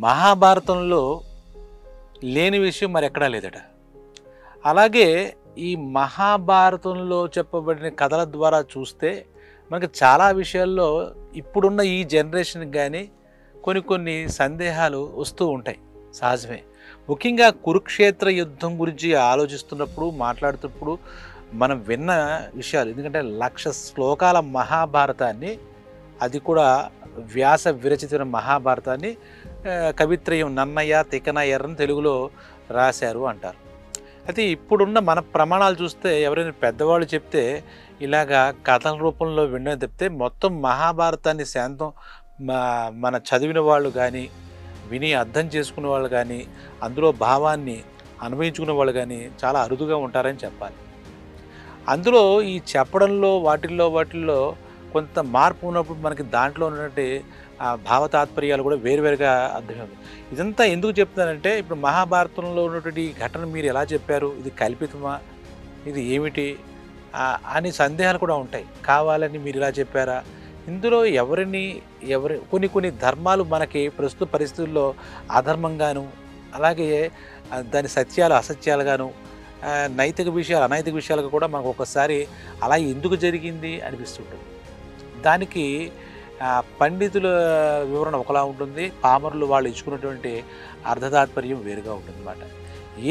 మహాభారతంలో లేని విషయం మరెక్కడా లేదట. అలాగే ఈ మహాభారతంలో చెప్పబడిన కథల ద్వారా చూస్తే మనకు చాలా విషయాల్లో ఇప్పుడున్న ఈ జనరేషన్కి కానీ కొన్ని సందేహాలు వస్తూ ఉంటాయి, సహజమే. ముఖ్యంగా కురుక్షేత్ర యుద్ధం గురించి ఆలోచిస్తున్నప్పుడు, మాట్లాడుతున్నప్పుడు మనం విన్న విషయాలు, ఎందుకంటే 1,00,000 శ్లోకాల మహాభారతాన్ని, అది కూడా వ్యాస విరచిత మహాభారతాన్ని కవిత్రయం నన్నయ్య తిక్కనయ్యర్రని తెలుగులో రాశారు అంటారు. అయితే ఇప్పుడున్న మన ప్రమాణాలు చూస్తే ఎవరైనా పెద్దవాళ్ళు చెప్తే ఇలాగా కథల రూపంలో వినడం చెప్తే, మొత్తం మహాభారతాన్ని శాంతం మన చదివిన వాళ్ళు కానీ, విని అర్థం చేసుకునే వాళ్ళు కానీ, అందులో భావాన్ని అనుభవించుకునే వాళ్ళు కానీ చాలా అరుదుగా ఉంటారని చెప్పాలి. అందులో ఈ చెప్పడంలో వాటిల్లో కొంత మార్పు ఉన్నప్పుడు మనకి దాంట్లో ఉన్నటువంటి భావతాత్పర్యాలు కూడా వేరువేరుగా అర్థమవుతుంది. ఇదంతా ఎందుకు చెప్తున్నానంటే, ఇప్పుడు మహాభారతంలో ఉన్నటువంటి ఘటన మీరు ఎలా చెప్పారు, ఇది కల్పితమా, ఇది ఏమిటి అని సందేహాలు కూడా ఉంటాయి. కావాలని మీరు ఇలా చెప్పారా, ఇందులో కొన్ని ధర్మాలు మనకి ప్రస్తుత పరిస్థితుల్లో అధర్మంగాను, అలాగే దాని సత్యాలు అసత్యాలుగాను, నైతిక విషయాలు అనైతిక విషయాలకు కూడా మనకు ఒకసారి అలా ఎందుకు జరిగింది అనిపిస్తుంటుంది. దానికి పండితుల వివరణ ఒకలా ఉంటుంది, పామరులు వాళ్ళు ఇచ్చుకున్నటువంటి అర్థతాత్పర్యం వేరుగా ఉంటుందన్నమాట.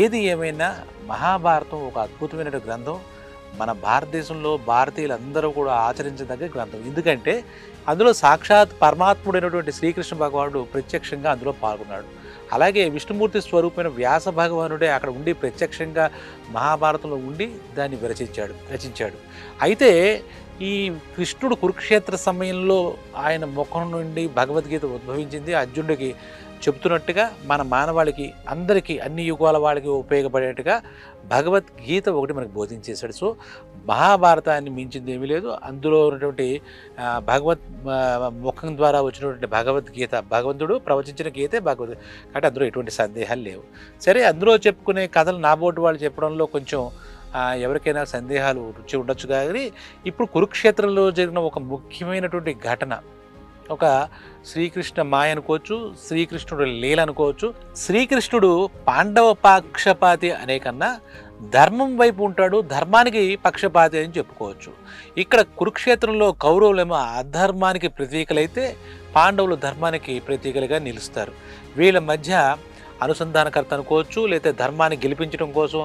ఏది ఏమైనా మహాభారతం ఒక అద్భుతమైన గ్రంథం. మన భారతదేశంలో భారతీయులందరూ కూడా ఆచరించదగ్గ గ్రంథం. ఎందుకంటే అందులో సాక్షాత్ పరమాత్ముడైనటువంటి శ్రీకృష్ణ భగవానుడు ప్రత్యక్షంగా అందులో పాల్గొన్నాడు. అలాగే విష్ణుమూర్తి స్వరూపమైన వ్యాస భగవానుడే అక్కడ ఉండి ప్రత్యక్షంగా మహాభారతంలో ఉండి దాన్ని రచించాడు. అయితే ఈ కృష్ణుడు కురుక్షేత్ర సమయంలో ఆయన ముఖం నుండి భగవద్గీత ఉద్భవించింది. అర్జునుడికి చెప్తున్నట్టుగా మన మానవాళికి అందరికీ అన్ని యుగాల వాళ్ళకి ఉపయోగపడేట్టుగా భగవద్గీత ఒకటి మనకు బోధించేశాడు. సో మహాభారతాన్ని మించింది ఏమీ లేదు. అందులో ఉన్నటువంటి ముఖం ద్వారా వచ్చినటువంటి భగవద్గీత, భగవంతుడు ప్రవచించిన గీతే భగవద్గీత కాబట్టి అందులో ఎటువంటి సందేహాలు లేవు. సరే, అందులో చెప్పుకునే కథలు నాబోటి వాళ్ళు చెప్పడంలో కొంచెం ఎవరికైనా సందేహాలు రుచి ఉండొచ్చు. కానీ ఇప్పుడు కురుక్షేత్రంలో జరిగిన ఒక ముఖ్యమైనటువంటి ఘటన, ఒక శ్రీకృష్ణ మాయ అనుకోవచ్చు, శ్రీకృష్ణుడు లీల అనుకోవచ్చు. శ్రీకృష్ణుడు పాండవ పక్షపాతి అనే కన్నా ధర్మం వైపు ఉంటాడు, ధర్మానికి పక్షపాతి అని చెప్పుకోవచ్చు. ఇక్కడ కురుక్షేత్రంలో కౌరవులేమో అధర్మానికి ప్రతీకలైతే పాండవులు ధర్మానికి ప్రతీకలుగా నిలుస్తారు. వీళ్ళ మధ్య అనుసంధానకర్త అనుకోవచ్చు, లేదా ధర్మాన్ని గెలిపించడం కోసం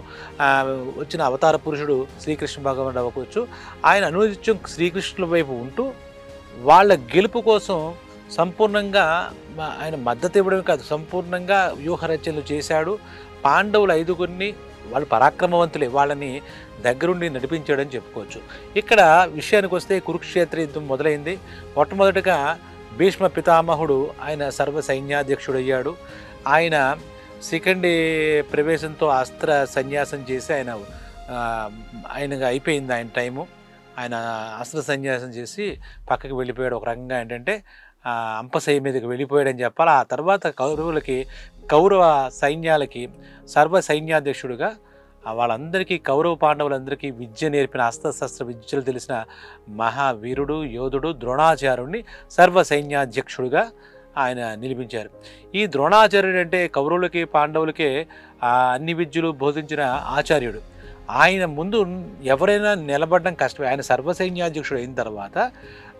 వచ్చిన అవతార పురుషుడు శ్రీకృష్ణ భగవానుడు అవ్వవచ్చు. ఆయన అనునిత్యం శ్రీకృష్ణుల వైపు ఉంటూ వాళ్ళ గెలుపు కోసం సంపూర్ణంగా ఆయన మద్దతు ఇవ్వడమే కాదు, సంపూర్ణంగా వ్యూహరచనలు చేశాడు. పాండవులు 5గురిని, వాళ్ళు పరాక్రమవంతులే, వాళ్ళని దగ్గరుండి నడిపించాడని చెప్పుకోవచ్చు. ఇక్కడ విషయానికి వస్తే కురుక్షేత్ర యుద్ధం మొదలైంది. మొట్టమొదటిగా భీష్మ పితామహుడు ఆయన సర్వ సైన్యాధ్యక్షుడు అయ్యాడు. ఆయన శిఖండి ప్రవేశంతో అస్త్ర సన్యాసం చేసి ఆయనగా అయిపోయింది ఆయన టైము. ఆయన అస్త్ర సన్యాసం చేసి పక్కకి వెళ్ళిపోయాడు. ఒక రకంగా ఏంటంటే అంపశయ్య మీదకి వెళ్ళిపోయాడని చెప్పాలి. ఆ తర్వాత కౌరవ సైన్యాలకి సర్వ సైన్యాధ్యక్షుడుగా వాళ్ళందరికీ, కౌరవ పాండవులందరికీ విద్య నేర్పిన, అస్త్రశస్త్ర విద్యలు తెలిసిన మహావీరుడు యోధుడు ద్రోణాచార్యుడిని సర్వ సైన్యాధ్యక్షుడిగా ఆయన నిలిపించారు. ఈ ద్రోణాచార్యుడు అంటే కౌరవులకి పాండవులకే అన్ని విద్యలు బోధించిన ఆచార్యుడు. ఆయన ముందు ఎవరైనా నిలబడడం కష్టమే. ఆయన సర్వసైన్యాధ్యక్షుడు అయిన తర్వాత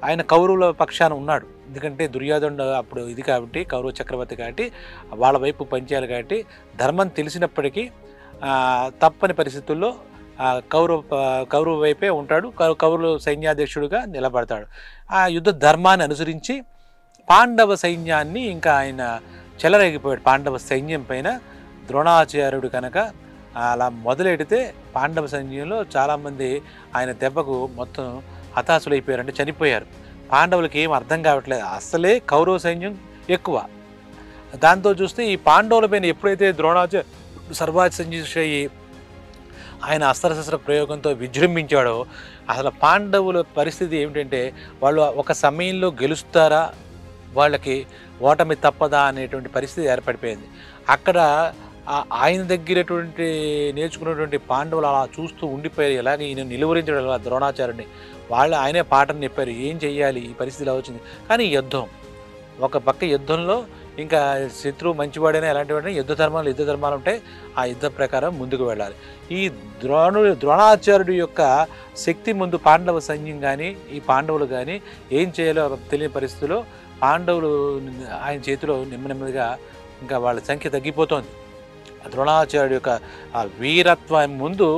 ఆయన కౌరవుల పక్షాన ఉన్నాడు. ఎందుకంటే దుర్యోధనుడు అప్పుడు ఇది కాబట్టి, కౌరవ చక్రవర్తి కాబట్టి వాళ్ళ వైపు పనిచేయాలి. ధర్మం తెలిసినప్పటికీ తప్పని పరిస్థితుల్లో కౌరవ వైపే ఉంటాడు. కౌరవ సైన్యాధ్యక్షుడిగా నిలబడతాడు. ఆ యుద్ధ ధర్మాన్ని అనుసరించి పాండవ సైన్యాన్ని ఇంకా ఆయన చెలరేగిపోయాడు. పాండవ సైన్యం పైన ద్రోణాచార్యుడు కనుక అలా మొదలెడితే పాండవ సైన్యంలో చాలామంది ఆయన దెబ్బకు మొత్తం హతాశులైపోయారు, అంటే చనిపోయారు. పాండవులకి ఏం అర్థం కావట్లేదు, అసలే కౌరవ సైన్యం ఎక్కువ. దాంతో చూస్తే ఈ పాండవుల పైన ఎప్పుడైతే ద్రోణాచార్యుడు సర్వసైన్యాధ్యక్షుడయ్యి ఆయన అస్త్రశస్త్ర ప్రయోగంతో విజృంభించాడో, అసలు పాండవుల పరిస్థితి ఏమిటంటే వాళ్ళు ఒక సమయంలో గెలుస్తారా, వాళ్ళకి ఓటమి తప్పదా అనేటువంటి పరిస్థితి ఏర్పడిపోయింది. అక్కడ ఆయన దగ్గరటువంటి నేర్చుకున్నటువంటి పాండవులు అలా చూస్తూ ఉండిపోయారు. ఎలాగే ఈయన నిలువరించడం ద్రోణాచార్యుడిని ఆయనే పాఠం చెప్పారు, ఏం చెయ్యాలి ఈ పరిస్థితి ఇలా వచ్చింది. కానీ యుద్ధం, ఒక పక్క యుద్ధంలో ఇంకా శత్రువు మంచివాడైనా ఎలాంటి వాడైనా యుద్ధ ధర్మాలు ఉంటాయి. ఆ యుద్ధ ప్రకారం ముందుకు వెళ్ళాలి. ఈ ద్రోణాచార్యుడి యొక్క శక్తి ముందు పాండవ సైన్యం కానీ ఈ పాండవులు కానీ ఏం చేయాలో తెలియని పరిస్థితుల్లో పాండవులు ఆయన చేతిలో నెమ్మదిగా ఇంకా వాళ్ళ సంఖ్య తగ్గిపోతోంది. ద్రోణాచార్యుడి యొక్క ఆ వీరత్వం ముందు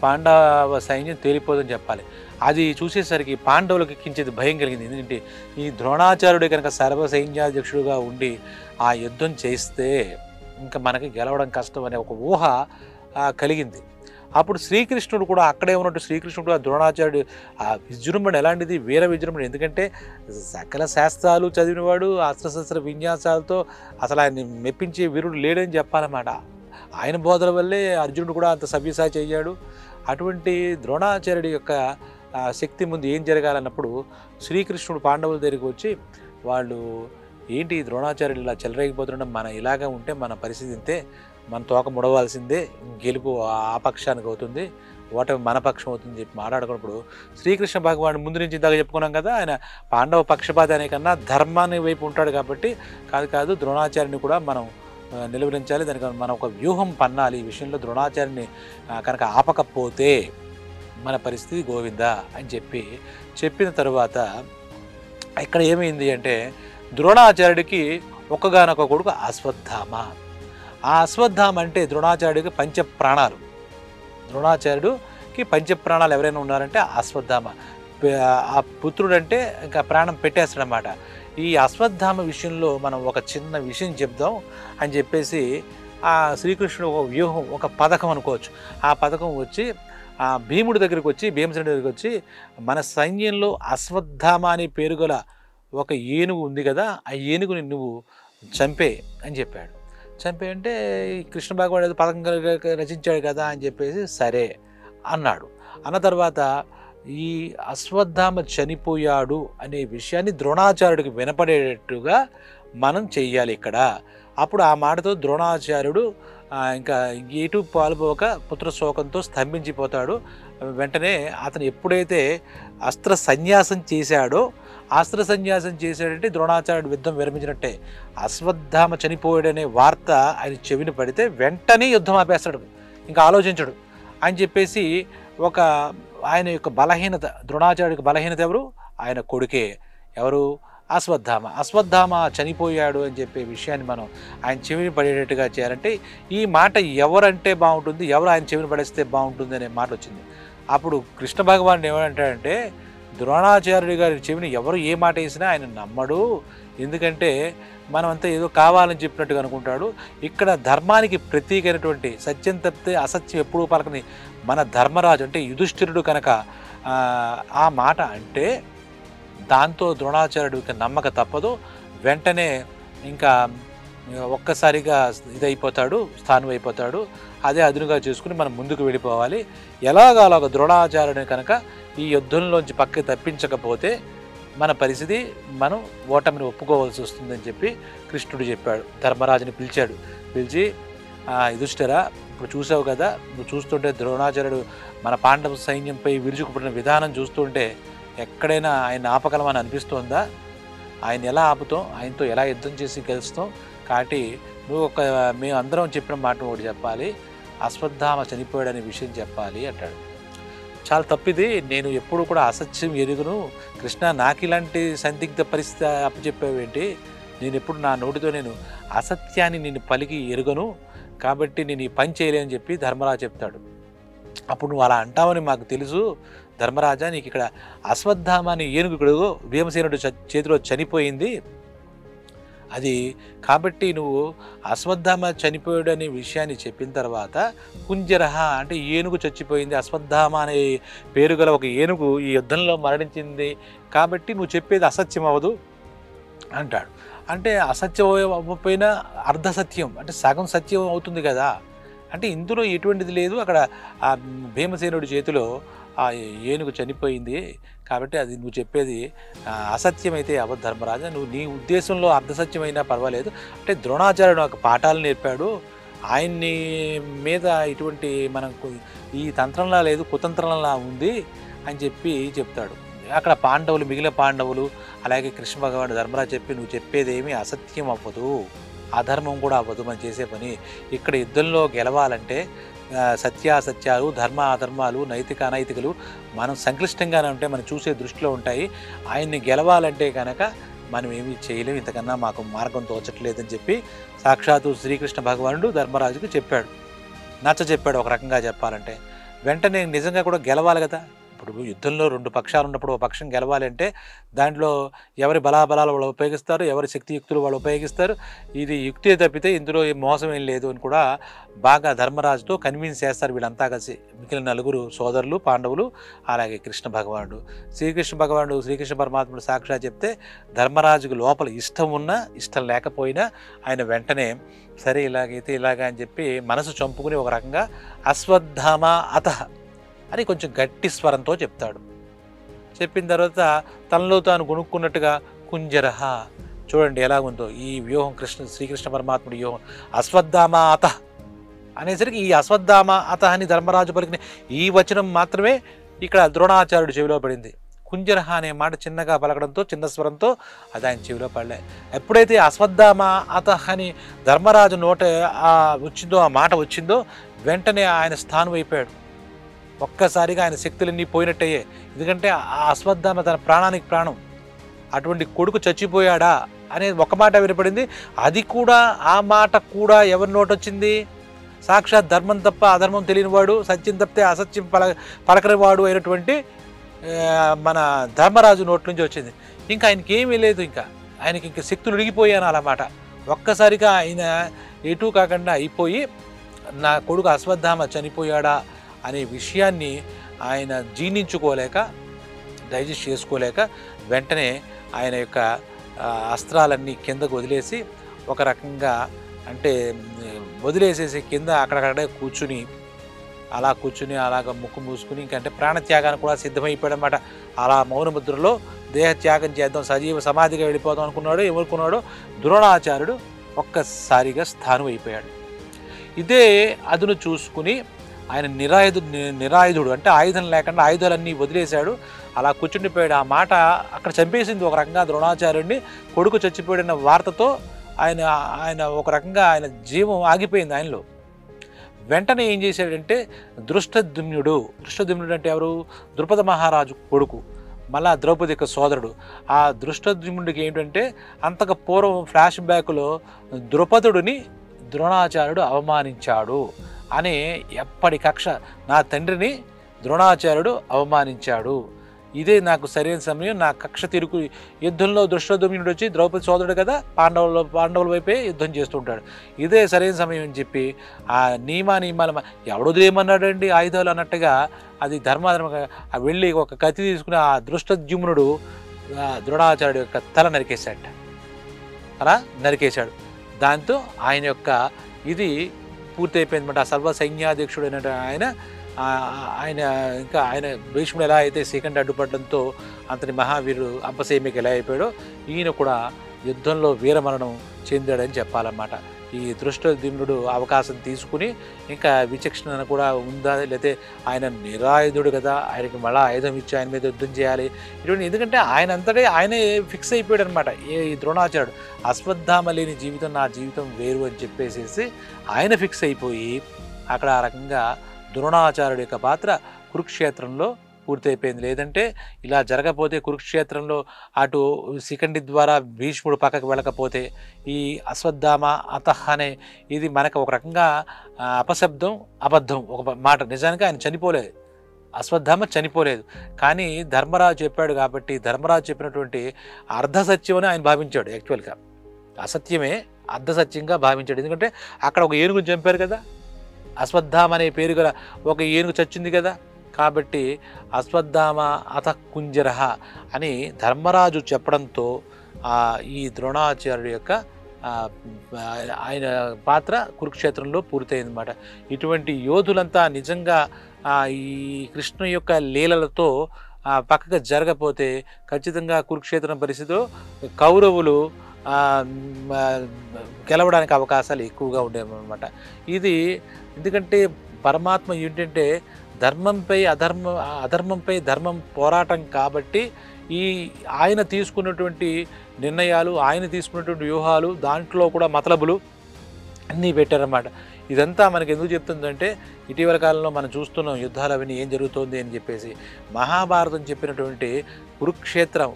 పాండవ సైన్యం తేలిపోదని చెప్పాలి. అది చూసేసరికి పాండవులకి కించిత్ భయం కలిగింది. ఎందుకంటే ఈ ద్రోణాచార్యుడే కనుక సర్వ సైన్యాధ్యక్షుడుగా ఉండి ఆ యుద్ధం చేస్తే ఇంకా మనకి గెలవడం కష్టం అనే ఒక ఊహ కలిగింది. అప్పుడు శ్రీకృష్ణుడు కూడా అక్కడే ఉన్నట్టు శ్రీకృష్ణుడు ఆ ద్రోణాచార్యుడు ఆ విజృంభణ ఎలాంటిది, వీర విజృంభణ. ఎందుకంటే సకల శాస్త్రాలు చదివినవాడు, అస్త్రశస్త్ర విన్యాసాలతో అసలు ఆయన్ని మెప్పించే వీరుడు లేడని చెప్పాలన్నమాట. ఆయన బోధల వల్లే అర్జునుడు కూడా అంత సవ్యసాచి అయ్యాడు. అటువంటి ద్రోణాచార్యుడి యొక్క శక్తి ముందు ఏం జరగాలన్నప్పుడు శ్రీకృష్ణుడు పాండవుల దగ్గరికి వచ్చి, వాళ్ళు ఏంటి ద్రోణాచార్యుడు ఇలా చెలరేగిపోతుండడం, మన ఇలాగా ఉంటే మన పరిస్థితి ఇంతే, మన తోక ముడవాల్సిందే, గెలుపు ఆ పక్షానికి అవుతుంది, ఓటమి మన పక్షం అవుతుంది చెప్పి మాట్లాడుకున్నప్పుడు శ్రీకృష్ణ భగవాన్ ముందు నుంచి ఇందాక చెప్పుకున్నాం కదా, ఆయన పాండవ పక్షపాతి అనే కన్నా ధర్మాన్ని వైపు ఉంటాడు కాబట్టి కాదు ద్రోణాచార్యుని కూడా మనం నిలువరించాలి, దానికి మనం ఒక వ్యూహం పన్నాలి. ఈ విషయంలో ద్రోణాచార్యుని కనుక ఆపకపోతే మన పరిస్థితి గోవిందా అని చెప్పిన తరువాత ఇక్కడ ఏమైంది అంటే ద్రోణాచార్యుడికి ఒక్కగానొక్క కొడుకు అశ్వత్థామ. ఆ అశ్వత్థామ అంటే ద్రోణాచార్యుడికి పంచప్రాణాలు. ద్రోణాచార్యుడికి పంచప్రాణాలు ఎవరైనా ఉన్నారంటే అశ్వత్థామ. ఆ పుత్రుడు అంటే ఇంకా ప్రాణం పెట్టేస్తాడనమాట. ఈ అశ్వత్థామ విషయంలో మనం ఒక చిన్న విషయం చెప్దాం అని చెప్పేసి ఆ శ్రీకృష్ణుడు ఒక వ్యూహం, ఒక పథకం అనుకోవచ్చు. ఆ పథకం వచ్చి ఆ భీముడి దగ్గరికి వచ్చి, భీమసేనుడి దగ్గరికి వచ్చి, మన సైన్యంలో అశ్వత్థామ అనే పేరు గల ఒక ఏనుగు ఉంది కదా, ఆ ఏనుగుని నువ్వు చంపే అని చెప్పాడు. చంపే అంటే కృష్ణ భగవానుడు ఏదో పథకం రచించాడు కదా అని చెప్పేసి సరే అన్నాడు. అన్న తర్వాత ఈ అశ్వత్థామ చనిపోయాడు అనే విషయాన్ని ద్రోణాచార్యుడికి వినపడేటట్టుగా మనం చెయ్యాలి ఇక్కడ. అప్పుడు ఆ మాటతో ద్రోణాచార్యుడు ఇంకా ఎటు పాల్పోక పుత్రశోకంతో స్తంభించిపోతాడు. వెంటనే అతను ఎప్పుడైతే అస్త్ర సన్యాసం చేశాడో, అస్త్ర సన్యాసం చేశాడంటే ద్రోణాచార్యుడు యుద్ధం విరమించినట్టే. అశ్వత్థామ చనిపోయాడనే వార్త ఆయన చెవిని పడితే వెంటనే యుద్ధం ఆపేస్తాడు, ఇంకా ఆలోచించడు అని చెప్పేసి ఒక ఆయన యొక్క బలహీనత, ద్రోణాచార్యుడికి బలహీనత ఎవరు? ఆయన కొడుకే. ఎవరు? అశ్వత్థామ చనిపోయాడు అని చెప్పే విషయాన్ని మనం ఆయన చెవిని పడేటట్టుగా చేయాలంటే ఈ మాట ఎవరంటే బాగుంటుంది, ఎవరు ఆయన చెవిని పడేస్తే బాగుంటుంది అనే మాట వచ్చింది. అప్పుడు కృష్ణ భగవానుడు ఏమంటాడంటే ద్రోణాచార్యుడి గారి చెవిని ఎవరు ఏ మాట వేసినా ఆయన నమ్మడు, ఎందుకంటే మనమంతా ఏదో కావాలని చెప్పినట్టుగా అనుకుంటాడు. ఇక్కడ ధర్మానికి ప్రతీకైనటువంటి సత్యం తప్పితే అసత్యం ఎప్పుడూ పలకని మన ధర్మరాజు అంటే యుధిష్ఠిరుడు కనుక ఆ మాట అంటే దాంతో ద్రోణాచార్యుడికి నమ్మక తప్పదు. వెంటనే ఇంకా ఒక్కసారిగా ఇదైపోతాడు, స్థానం అయిపోతాడు. అదే అదునుగా చేసుకుని మనం ముందుకు వెళ్ళిపోవాలి. ఎలాగలాగ ద్రోణాచార్యుడిని కనుక ఈ యుద్ధంలోంచి పక్కకి తప్పించకపోతే మన పరిస్థితి మనం ఓటమిని ఒప్పుకోవాల్సి వస్తుందని చెప్పి కృష్ణుడు చెప్పాడు. ధర్మరాజుని పిలిచి యుధిష్ఠిరా, ఇప్పుడు చూసావు కదా, నువ్వు చూస్తుంటే ద్రోణాచార్యుడు మన పాండవ సైన్యంపై విరుచుకుపడిన విధానం చూస్తుంటే ఎక్కడైనా ఆయన ఆపగలమని అనిపిస్తోందా? ఆయన ఎలా ఆపుతాం, ఆయనతో ఎలా యుద్ధం చేసి గెలుస్తాం? కాబట్టి నువ్వు మేము అందరం చెప్పిన మాట ఒకటి చెప్పాలి, అశ్వత్థామ చనిపోయాడనే విషయం చెప్పాలి అంటాడు. చాలా తప్పిది, నేను ఎప్పుడు కూడా అసత్యం ఎరుగును కృష్ణ, నాకు ఇలాంటి సందిగ్ధ పరిస్థితి అప్పచెప్పావేంటి? నేను ఎప్పుడు నా నోటితో నేను అసత్యాన్ని నేను పలికి ఎరుగను, కాబట్టి నేను ఈ పని చేయలేని చెప్పి ధర్మరాజు చెప్తాడు. అప్పుడు నువ్వు అలా అంటావని మాకు తెలుసు ధర్మరాజా, నీకు ఇక్కడ అశ్వత్థామ అని ఏనుగు ఇక్కడ భీమసేనుడు చేతిలో చనిపోయింది, అది కాబట్టి నువ్వు అశ్వత్థామ చనిపోయాడు అనే విషయాన్ని చెప్పిన తర్వాత కుంజరహ అంటే ఏనుగు చచ్చిపోయింది, అశ్వత్థామ అనే పేరు గల ఒక ఏనుగు ఈ యుద్ధంలో మరణించింది, కాబట్టి నువ్వు చెప్పేది అసత్యం అవ్వదు అంటాడు. అంటే అసత్యం అవ్వకపోయినా అర్ధసత్యం అంటే సగం సత్యం అవుతుంది కదా. అంటే ఇందులో ఎటువంటిది లేదు, అక్కడ ఆ భీమసేనుడి చేతిలో ఆ ఏనుగు చనిపోయింది కాబట్టి అది నువ్వు చెప్పేది అసత్యమైతే అవ్వదు ధర్మరాజా, నువ్వు నీ ఉద్దేశంలో అర్ధసత్యమైనా పర్వాలేదు. అంటే ద్రోణాచార్యుడు నాకు పాఠాలు నేర్పాడు, ఆయన్ని మీద ఇటువంటి మనకు ఈ తంత్రంలా లేదు కుతంత్రంలా ఉంది అని చెప్తాడు అక్కడ పాండవులు, మిగిలిన పాండవులు, అలాగే కృష్ణ భగవానుడు ధర్మరాజు చెప్పి నువ్వు చెప్పేదేమీ అసత్యం అవ్వదు, అధర్మం కూడా అవ్వదు మనం చేసే పని. ఇక్కడ యుద్ధంలో గెలవాలంటే సత్యాసత్యాలు, ధర్మ అధర్మాలు, నైతిక అనైతికలు మనం సంక్లిష్టంగానే ఉంటాయి, మనం చూసే దృష్టిలో ఉంటాయి. ఆయన్ని గెలవాలంటే కనుక మనం ఏమీ చేయలేము, ఇంతకన్నా మాకు మార్గం తోచట్లేదని చెప్పి సాక్షాత్తు శ్రీకృష్ణ భగవానుడు ధర్మరాజుకు చెప్పాడు, నచ్చ చెప్పాడు ఒక రకంగా చెప్పాలంటే. వెంటనే నిజంగా కూడా గెలవాలి కదా. ఇప్పుడు యుద్ధంలో రెండు పక్షాలు ఉన్నప్పుడు ఒక పక్షం గెలవాలి అంటే దాంట్లో ఎవరి బలాబలాలు వాళ్ళు ఉపయోగిస్తారు, ఎవరి శక్తియుక్తులు వాళ్ళు ఉపయోగిస్తారు. ఇది యుక్తే తప్పితే ఇందులో మోసం ఏం లేదు అని కూడా బాగా ధర్మరాజుతో కన్విన్స్ చేస్తారు వీళ్ళంతా కలిసి, మిగిలిన నలుగురు సోదరులు పాండవులు, అలాగే కృష్ణ భగవానుడు. శ్రీకృష్ణ భగవానుడు, శ్రీకృష్ణ పరమాత్ముడు సాక్షాత్ చెప్తే ధర్మరాజుకు లోపల ఇష్టం ఉన్నా ఇష్టం లేకపోయినా ఆయన వెంటనే సరే ఇలాగైతే ఇలాగా అని చెప్పి మనసు చంపుకుని ఒక రకంగా అశ్వత్థామ అతః అని కొంచెం గట్టి స్వరంతో చెప్తాడు. చెప్పిన తర్వాత తనలో తాను కొనుక్కున్నట్టుగా కుంజరహ, చూడండి ఎలా ఉందో ఈ వ్యూహం, శ్రీకృష్ణ పరమాత్ముడి వ్యూహం. అశ్వత్థామ అతః అనేసరికి ఈ అశ్వత్థామ అతః అని ధర్మరాజు పలికిన ఈ వచనం మాత్రమే ఇక్కడ ద్రోణాచార్యుడు చెవిలో పడింది. కుంజరహ అనే మాట చిన్నగా పలకడంతో, చిన్న స్వరంతో అది ఆయన చెవిలో పడలే. ఎప్పుడైతే అశ్వత్థామ అతః అని ధర్మరాజు నోట వచ్చిందో, ఆ మాట వచ్చిందో వెంటనే ఆయన స్థానం అయిపోయాడు. ఒక్కసారిగా ఆయన శక్తులన్నీ పోయినట్టయ్యే. ఎందుకంటే ఆ అశ్వత్థామ తన ప్రాణానికి ప్రాణం, అటువంటి కొడుకు చచ్చిపోయాడా అనేది ఒక మాట వినపడింది. అది కూడా, ఆ మాట కూడా ఎవరి నోట వచ్చింది? సాక్షాత్ ధర్మం తప్ప అధర్మం తెలియనివాడు, సత్యం తప్పితే అసత్యం పలకనివాడు అయినటువంటి మన ధర్మరాజు నోటి నుంచి వచ్చింది. ఇంకా ఆయనకి ఏమీ లేదు, ఇంకా ఆయనకి ఇంకా శక్తులు ఉడిగిపోయాను అన్నమాట. ఒక్కసారిగా ఆయన ఎటూ కాకుండా అయిపోయి నా కొడుకు అశ్వత్థామ చనిపోయాడా అనే విషయాన్ని ఆయన జీర్ణించుకోలేక, డైజెస్ట్ చేసుకోలేక వెంటనే ఆయన యొక్క అస్త్రాలన్నీ కిందకు వదిలేసి ఒక రకంగా అంటే వదిలేసేసి కింద అక్కడక్కడే కూర్చుని అలాగ ముక్కు మూసుకుని ఇంకంటే ప్రాణత్యాగానికి కూడా సిద్ధమైపోయాడు అన్నమాట. అలా మౌనముద్రలో దేహత్యాగం చేద్దాం, సజీవ సమాధిగా వెళ్ళిపోదాం అనుకున్నాడు. ఎవరుకున్నాడో ద్రోణాచార్యుడు ఒక్కసారిగా స్థానం అయిపోయాడు. ఇదే అదును చూసుకుని ఆయన నిరాయుధుడు అంటే ఆయుధం లేకుండా ఆయుధాలన్నీ వదిలేశాడు, అలా కూర్చుండిపోయాడు. ఆ మాట అక్కడ చంపేసింది ఒక రకంగా ద్రోణాచార్యుడిని. కొడుకు చచ్చిపోయిన వార్తతో ఆయన ఒక రకంగా ఆయన జీవం ఆగిపోయింది ఆయనలో. వెంటనే ఏం చేశాడంటే దృష్టద్యుమ్నుడు అంటే ఎవరు? ద్రుపద మహారాజు కొడుకు, మళ్ళా ద్రౌపది యొక్క సోదరుడు. ఆ దృష్టద్యుమ్నుడికి ఏంటంటే అంతకు పూర్వం ఫ్లాష్ బ్యాక్లో ద్రుపదుడిని ద్రోణాచార్యుడు అవమానించాడు అనే ఎప్పటి కక్ష, నా తండ్రిని ద్రోణాచార్యుడు అవమానించాడు, ఇదే నాకు సరైన సమయం, నా కక్ష తిరుగు. యుద్ధంలో దృష్టద్యుమ్నుడు వచ్చి ద్రౌపది సోదరుడు కదా, పాండవుల వైపే యుద్ధం చేస్తుంటాడు, ఇదే సరైన సమయం అని చెప్పి ఆ నియమాలు ఎవడు వదిలేయమన్నాడండి ఆయుధాలు అన్నట్టుగా అది ధర్మాధర్మంగా వెళ్ళి ఒక కత్తి తీసుకుని ఆ దృష్టద్యుమ్నుడు ద్రోణాచార్యుడు యొక్క తల నరికేశాడు. అలా నరికేశాడు. దాంతో ఆయన యొక్క ఇది పూర్తయిపోయింది అనమాట. సర్వ సైన్యాధ్యక్షుడు అయిన ఆయన భీష్ముడు ఎలా అయితే సెకండ్ అడ్డుపడడంతో అంతని మహావీరుడు అంపశయ్యకి ఎలా అయిపోయాడో ఈయన కూడా యుద్ధంలో వీరమరణం చెందాడని చెప్పాలన్నమాట. ఈ దృష్టద్యుమ్నుడు అవకాశం తీసుకుని ఇంకా విచక్షణ కూడా ఉందా, లేకపోతే ఆయన నిరాయుధుడు కదా, ఆయనకి మళ్ళీ ఆయుధం ఇచ్చి ఆయన మీద యుద్ధం చేయాలి ఇటువంటి, ఎందుకంటే ఆయన అంతటే ఆయనే ఫిక్స్ అయిపోయాడు అనమాట. ఈ ద్రోణాచార్యుడు అశ్వత్థామ లేని జీవితం నా జీవితం వేరు అని చెప్పేసేసి ఆయన ఫిక్స్ అయిపోయి అక్కడ ఆ రకంగా ద్రోణాచార్యుడి యొక్క పాత్ర కురుక్షేత్రంలో పూర్తయిపోయింది. లేదంటే ఇలా జరగకపోతే కురుక్షేత్రంలో అటు శిఖండి ద్వారా భీష్ముడు పక్కకు వెళ్ళకపోతే ఈ అశ్వత్థామ అతః అనే ఇది మనకు ఒక రకంగా అపశబ్దం, అబద్ధం ఒక మాట. నిజానికి ఆయన చనిపోలేదు, అశ్వత్థామ చనిపోలేదు, కానీ ధర్మరాజు చెప్పాడు కాబట్టి ధర్మరాజు చెప్పినటువంటి అర్ధసత్యం అని ఆయన భావించాడు. యాక్చువల్గా అసత్యమే అర్ధసత్యంగా భావించాడు. ఎందుకంటే అక్కడ ఒక ఏనుగుని చంపారు కదా, అశ్వత్థామ అనే పేరు గల ఒక ఏనుగు చచ్చింది కదా, కాబట్టి అశ్వత్థామ అతః కుంజరహ అని ధర్మరాజు చెప్పడంతో ఈ ద్రోణాచార్యుడి యొక్క ఆయన పాత్ర కురుక్షేత్రంలో పూర్తయిందన్నమాట. ఇటువంటి యోధులంతా నిజంగా ఈ కృష్ణ యొక్క లీలలతో పక్కగా జరగపోతే ఖచ్చితంగా కురుక్షేత్రం పరిస్థితిలో కౌరవులు గెలవడానికి అవకాశాలు ఎక్కువగా ఉండేవన్నమాట. ఇది ఎందుకంటే పరమాత్మ ఏంటంటే అధర్మంపై ధర్మం పోరాటం కాబట్టి ఈ ఆయన తీసుకున్నటువంటి నిర్ణయాలు, ఆయన తీసుకున్నటువంటి వ్యూహాలు, దాంట్లో కూడా మతలబులు అన్నీ పెట్టారన్నమాట. ఇదంతా మనకి ఎందుకు చెప్తుందంటే ఇటీవల కాలంలో మనం చూస్తున్నాం యుద్ధాలు అవన్నీ ఏం జరుగుతోంది అని చెప్పేసి. మహాభారతం చెప్పినటువంటి కురుక్షేత్రం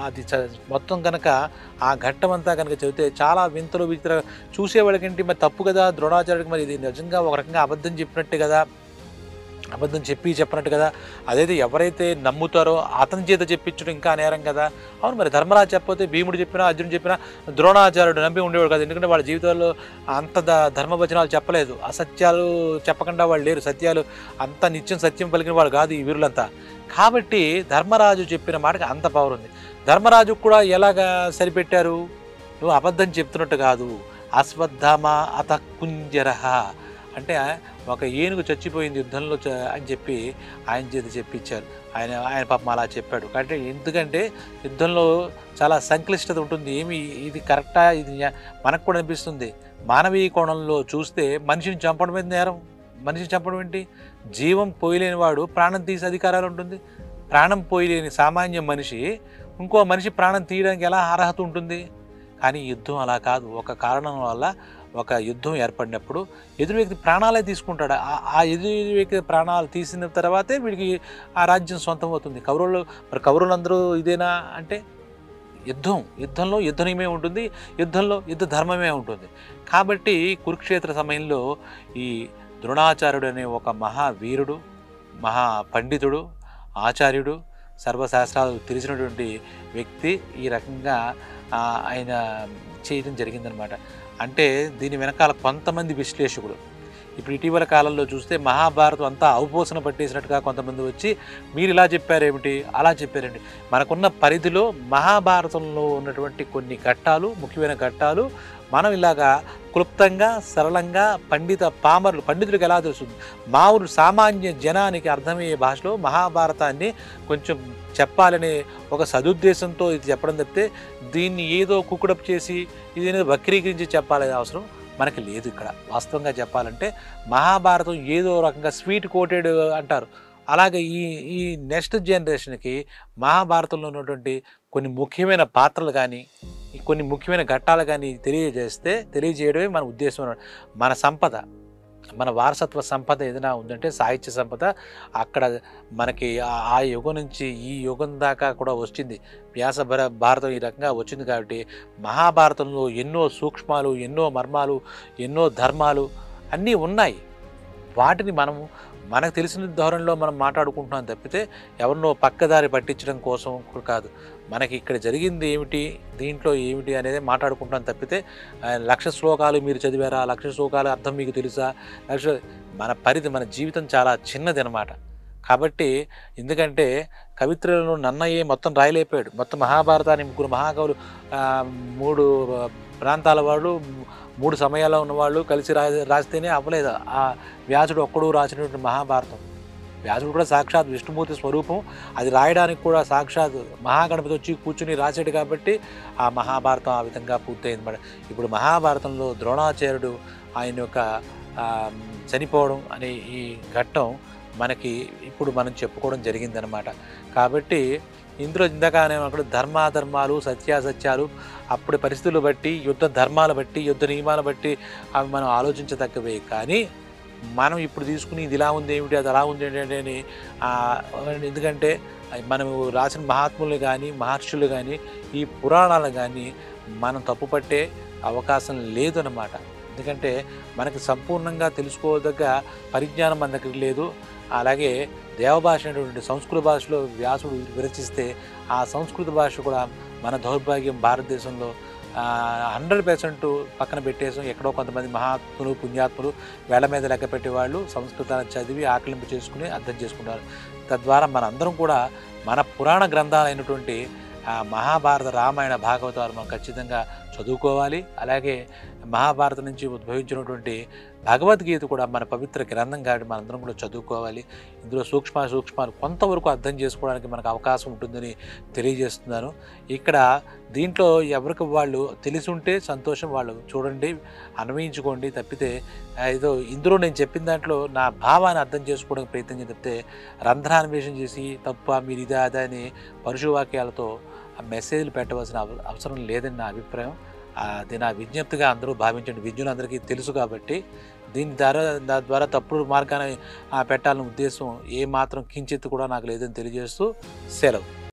అది మొత్తం కనుక ఆ ఘట్టం అంతా కనుక చదివితే చాలా వింతలు విచిత్ర చూసేవాళ్ళకంటే మరి తప్పు కదా ద్రోణాచార్యుడికి, మరి ఇది నిజంగా ఒక రకంగా అబద్ధం చెప్పినట్టే కదా, అబద్ధం చెప్పినట్టు కదా, అదైతే ఎవరైతే నమ్ముతారో అతని చేత చెప్పించడం ఇంకా నేరం కదా. అవును, మరి ధర్మరాజు చెప్పకపోతే భీముడు చెప్పినా అర్జునుడు చెప్పినా ద్రోణాచార్యుడు నమ్మి ఉండేవాడు కదా. ఎందుకంటే వాళ్ళ జీవితాల్లో అంత ధర్మవచనాలు చెప్పలేదు, అసత్యాలు చెప్పకుండా వాళ్ళు లేరు, సత్యాలు అంత నిత్యం సత్యం పలికిన వాళ్ళు కాదు ఈ వీరులంతా. కాబట్టి ధర్మరాజు చెప్పిన మాటకి అంత పవర్ ఉంది. ధర్మరాజు కూడా ఎలాగా సరిపెట్టారు, నువ్వు అబద్ధం చెప్తున్నట్టు కాదు, అశ్వత్థామ అత కుంజరహ అంటే ఒక ఏనుగు చచ్చిపోయింది యుద్ధంలో అని చెప్పి ఆయన చేత చెప్పించారు. ఆయన పాపం అలా చెప్పాడు. కాబట్టి ఎందుకంటే యుద్ధంలో చాలా సంక్లిష్టత ఉంటుంది. ఇది కరెక్టా, ఇది మనకు కూడా అనిపిస్తుంది. మానవీయ కోణంలో చూస్తే మనిషిని చంపడం మీద నేరం. మనిషిని చంపడం ఏంటి? జీవం పోయలేని వాడు ప్రాణం తీసే అధికారాలు ఉంటుంది. ప్రాణం పోయలేని సామాన్య మనిషి ఇంకో మనిషి ప్రాణం తీయడానికి ఎలా అర్హత ఉంటుంది? కానీ యుద్ధం అలా కాదు. ఒక కారణం వల్ల ఒక యుద్ధం ఏర్పడినప్పుడు ఎదురు వ్యక్తి ప్రాణాలే తీసుకుంటాడు. ఆ ఎదురు వ్యక్తి ప్రాణాలు తీసిన తర్వాతే వీడికి ఆ రాజ్యం సొంతం అవుతుంది. కౌరవులందరూ ఇదేనా అంటే యుద్ధంలో యుద్ధ నియమే ఉంటుంది, యుద్ధంలో యుద్ధ ధర్మమే ఉంటుంది. కాబట్టి కురుక్షేత్ర సమయంలో ఈ ద్రోణాచార్యుడు అనే ఒక మహావీరుడు, మహా పండితుడు, ఆచార్యుడు, సర్వశాస్త్రాలు తెలిసినటువంటి వ్యక్తి ఈ రకంగా ఆయన చేయడం జరిగిందనమాట. అంటే దీని వెనకాల కొంతమంది విశ్లేషకులు ఇప్పుడు ఇటీవల కాలంలో చూస్తే మహాభారతం అంతా అవపోసన పట్టేసినట్టుగా కొంతమంది వచ్చి మీరు ఇలా చెప్పారేమిటి, అలా చెప్పారండి. మనకున్న పరిధిలో మహాభారతంలో ఉన్నటువంటి కొన్ని ఘట్టాలు, ముఖ్యమైన ఘట్టాలు మనం ఇలాగా క్లుప్తంగా సరళంగా పండితులకు ఎలా తెలుస్తుంది, మామూలు సామాన్య జనానికి అర్థమయ్యే భాషలో మహాభారతాన్ని కొంచెం చెప్పాలనే ఒక సదుద్దేశంతో ఇది చెప్పడం తప్పితే దీన్ని ఏదో కుక్కుడప్ చేసి ఇది వక్రీకరించి చెప్పాలనే అవసరం మనకి లేదు. ఇక్కడ వాస్తవంగా చెప్పాలంటే మహాభారతం ఏదో రకంగా స్వీట్ కోటెడ్ అంటారు, అలాగే ఈ నెక్స్ట్ జనరేషన్కి మహాభారతంలో ఉన్నటువంటి కొన్ని ముఖ్యమైన పాత్రలు కానీ కొన్ని ముఖ్యమైన ఘట్టాలు కానీ తెలియజేయడమే మన ఉద్దేశం. మన సంపద, మన వారసత్వ సంపద ఏదైనా ఉందంటే సాహిత్య సంపద అక్కడ మనకి ఆ యుగం నుంచి ఈ యుగం దాకా కూడా వచ్చింది. వ్యాస భారతం ఈ రకంగా వచ్చింది. కాబట్టి మహాభారతంలో ఎన్నో సూక్ష్మాలు, ఎన్నో మర్మాలు, ఎన్నో ధర్మాలు అన్నీ ఉన్నాయి. వాటిని మనకు తెలిసిన ధోరణిలో మనం మాట్లాడుకుంటున్నాం తప్పితే ఎవరినో పక్కదారి పట్టించడం కోసం కాదు. మనకి ఇక్కడ జరిగింది ఏమిటి, దీంట్లో ఏమిటి అనేది మాట్లాడుకుంటున్నాం తప్పితే 1,00,000 శ్లోకాలు మీరు చదివారా, 1,00,000 శ్లోకాల అర్థం మీకు తెలుసా, మన జీవితం చాలా చిన్నది అనమాట. కాబట్టి ఎందుకంటే కవిత్రులను నన్నయ్యే మొత్తం రాయలేపాడు. మొత్తం మహాభారతాన్ని 3 మహాకవులు 3 ప్రాంతాల వాళ్ళు 3 సమయాల్లో ఉన్నవాళ్ళు కలిసి రాస్తేనే అవ్వలేదు. ఆ వ్యాసుడు ఒక్కడు రాసినటువంటి మహాభారతం. వ్యాసుడు కూడా సాక్షాత్ విష్ణుమూర్తి స్వరూపం. అది రాయడానికి కూడా సాక్షాత్ మహాగణపతి వచ్చి కూర్చుని రాశాడు కాబట్టి ఆ మహాభారతం ఆ విధంగా పూర్తయింది అన్నమాట. ఇప్పుడు మహాభారతంలో ద్రోణాచార్యుడు ఆయన యొక్క చనిపోవడం అనే ఈ ఘట్టం మనకి ఇప్పుడు మనం చెప్పుకోవడం జరిగిందనమాట. కాబట్టి ఇందులో ఇందాకనే అక్కడ ధర్మాధర్మాలు, సత్యాసత్యాలు అప్పటి పరిస్థితులు బట్టి, యుద్ధ ధర్మాలు బట్టి, యుద్ధ నియమాలు బట్టి అవి మనం ఆలోచించదగ్గవే. కానీ మనం ఇప్పుడు తీసుకుని ఇది ఇలా ఉంది ఏమిటి, అది అలా ఉంది ఏంటి అని ఎందుకంటే మనం రాసిన మహాత్ములు కానీ మహర్షులు కానీ ఈ పురాణాలు కానీ మనం తప్పుపట్టే అవకాశం లేదన్నమాట. ఎందుకంటే మనకి సంపూర్ణంగా తెలుసుకోదగ్గ పరిజ్ఞానం మన దగ్గర లేదు. అలాగే దేవభాష అనేటువంటి సంస్కృత భాషలో వ్యాసుడు విరచిస్తే ఆ సంస్కృత భాష కూడా మన దౌర్భాగ్యం భారతదేశంలో 100% పక్కన పెట్టేసాం. ఎక్కడో కొంతమంది మహాత్ములు పుణ్యాత్ములు వేళ మీద లెక్క పెట్టేవాళ్ళు సంస్కృతాన్ని చదివి ఆకలింపు చేసుకుని అర్థం చేసుకుంటారు. తద్వారా మనందరం కూడా మన పురాణ గ్రంథాలైనటువంటి మహాభారత, రామాయణ, భాగవతాలు మనం ఖచ్చితంగా చదువుకోవాలి. అలాగే మహాభారతం నుంచి ఉద్భవించినటువంటి భగవద్గీత కూడా మన పవిత్ర గ్రంథం కాబట్టి మనందరం కూడా చదువుకోవాలి. ఇందులో సూక్ష్మాలు కొంతవరకు అర్థం చేసుకోవడానికి మనకు అవకాశం ఉంటుందని తెలియజేస్తున్నాను. ఇక్కడ దీంట్లో ఎవరికి వాళ్ళు తెలిసి ఉంటే సంతోషం, వాళ్ళు చూడండి, అన్వయించుకోండి. తప్పితే ఏదో ఇందులో నేను చెప్పిన దాంట్లో నా భావాన్ని అర్థం చేసుకోవడానికి ప్రయత్నం చేస్తే రంధ్రాన్వేషణ చేసి తప్ప మీరు ఇదా అదా అని పరుషవాక్యాలతో ఆ మెసేజ్లు పెట్టవలసిన అవసరం లేదని నా అభిప్రాయం. అది నా విజ్ఞప్తిగా అందరూ భావించండి. విజ్ఞులందరికీ తెలుసు కాబట్టి దాని ద్వారా తప్పుడు మార్గాన్ని పెట్టాలనే ఉద్దేశం ఏ మాత్రం కించిత్తు కూడా నాకు లేదని తెలియజేస్తూ సెలవు.